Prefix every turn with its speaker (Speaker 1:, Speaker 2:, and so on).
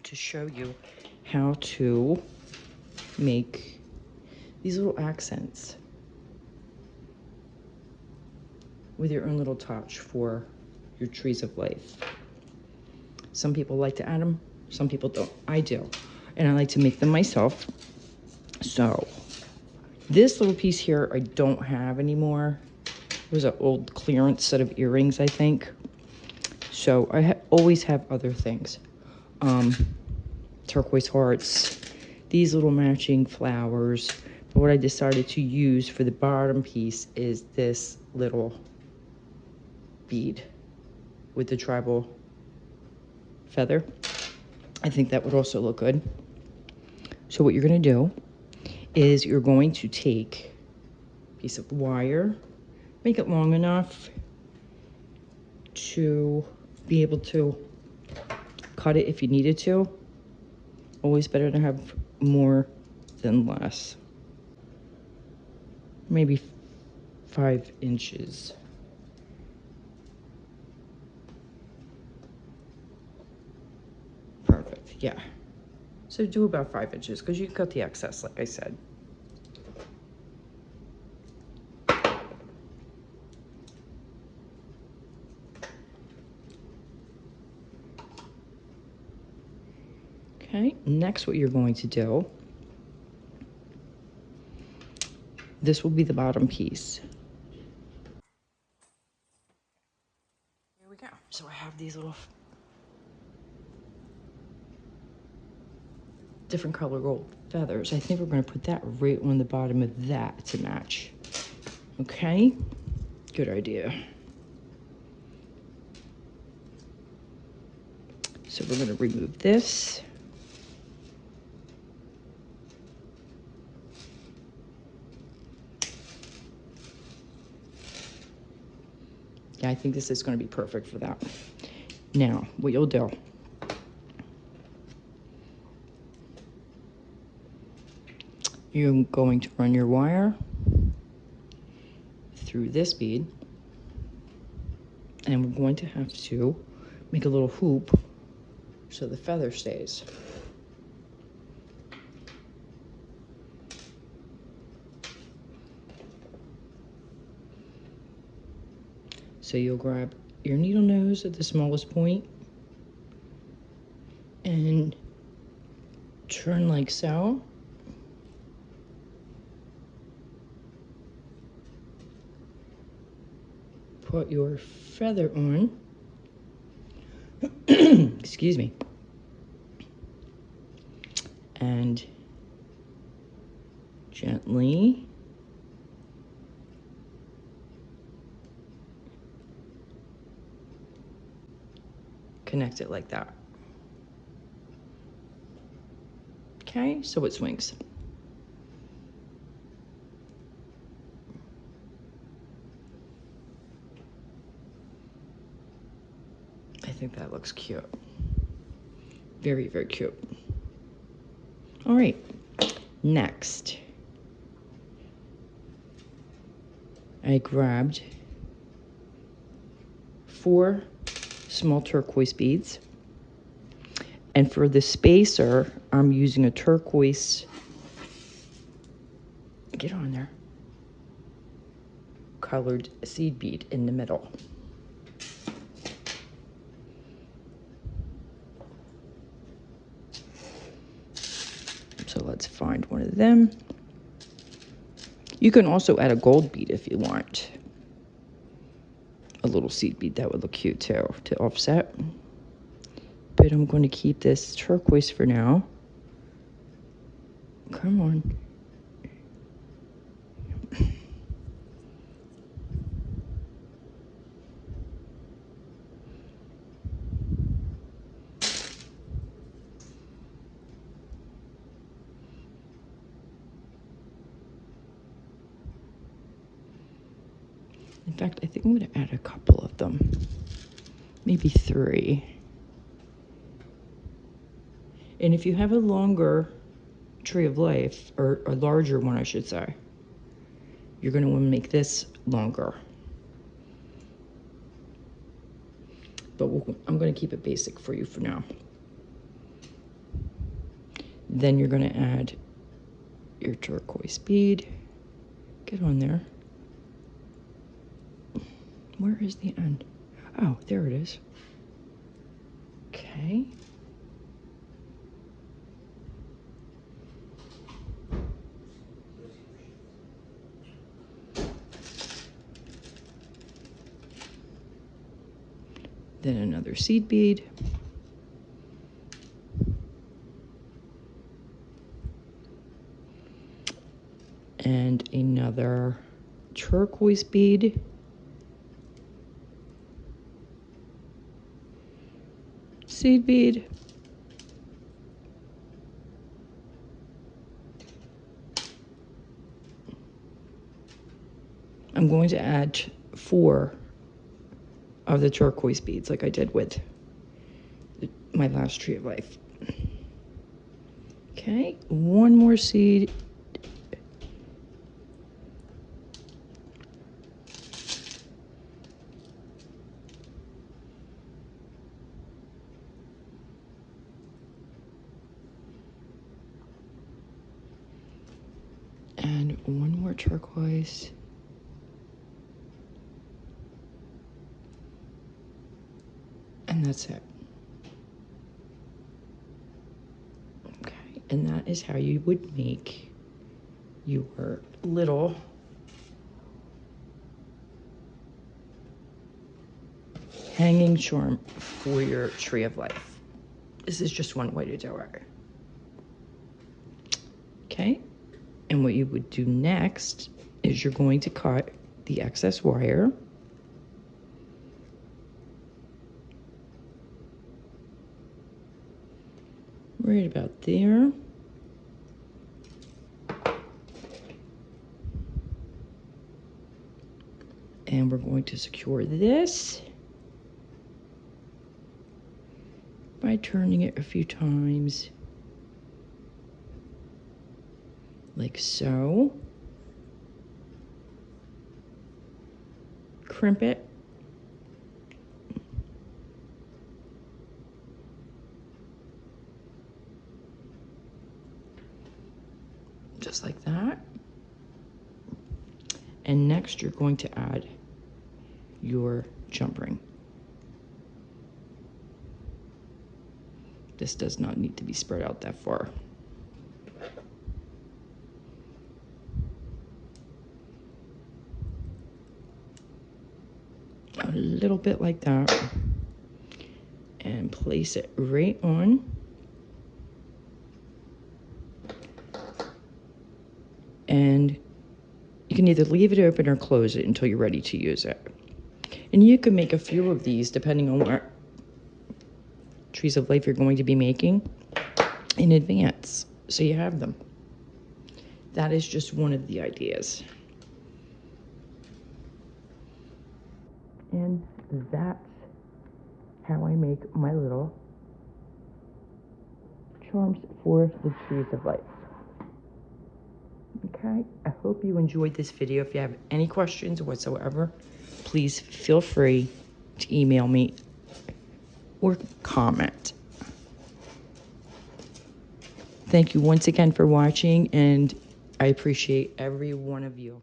Speaker 1: to show you how to make these little accents with your own little touch for your trees of life. Some people like to add them, some people don't. I do, and I like to make them myself. So this little piece here I don't have anymore. It was an old clearance set of earrings, I think. So I always have other things. Turquoise hearts, these little matching flowers. But what I decided to use for the bottom piece is this little bead with the tribal feather. I think that would also look good. So what you're going to do is you're going to take a piece of wire, make it long enough to be able to cut it if you needed to. Always better to have more than less. Maybe 5 inches. Perfect, yeah. So do about 5 inches because you cut the excess, like I said. Okay, next what you're going to do, this will be the bottom piece. Here we go. So I have these little different color gold feathers. I think we're going to put that right on the bottom of that to match. Okay, good idea. So we're going to remove this. Yeah, I think this is going to be perfect for that. Now, what you'll do, you're going to run your wire through this bead, and we're going to have to make a little hoop so the feather stays. So you'll grab your needle nose at the smallest point and turn like so. Put your feather on. Excuse me. And gently connect it like that. Okay, so it swings. I think that looks cute. Very, very cute. All right, next, I grabbed 4 small turquoise beads. And for the spacer, I'm using a turquoise, get on there, colored seed bead in the middle. So let's find one of them. You can also add a gold bead if you want. A little seed bead, that would look cute too, to offset. But I'm going to keep this turquoise for now. Come on. In fact, I think I'm going to add a couple of them. Maybe 3. And if you have a longer tree of life, or a larger one, I should say, you're going to want to make this longer. But I'm going to keep it basic for you for now. Then you're going to add your turquoise bead. Get on there. Where is the end? Oh, there it is. Okay. Then another seed bead. And another turquoise bead. Seed bead. I'm going to add 4 of the turquoise beads like I did with my last tree of life. Okay, one more seed. And one more turquoise. And that's it. Okay, and that is how you would make your little hanging charm for your tree of life. This is just one way to do it. Okay, and what you would do next is you're going to cut the excess wire. Right about there. And we're going to secure this by turning it a few times, like so. Crimp it. Just like that. And next you're going to add your jump ring. This does not need to be spread out that far. A little bit like that. And place it right on. And you can either leave it open or close it until you're ready to use it. And you can make a few of these depending on what trees of life you're going to be making in advance, so you have them. That is just one of the ideas. And that's how I make my little charms for the trees of life. Okay, I hope you enjoyed this video. If you have any questions whatsoever, please feel free to email me or comment. Thank you once again for watching, and I appreciate every one of you.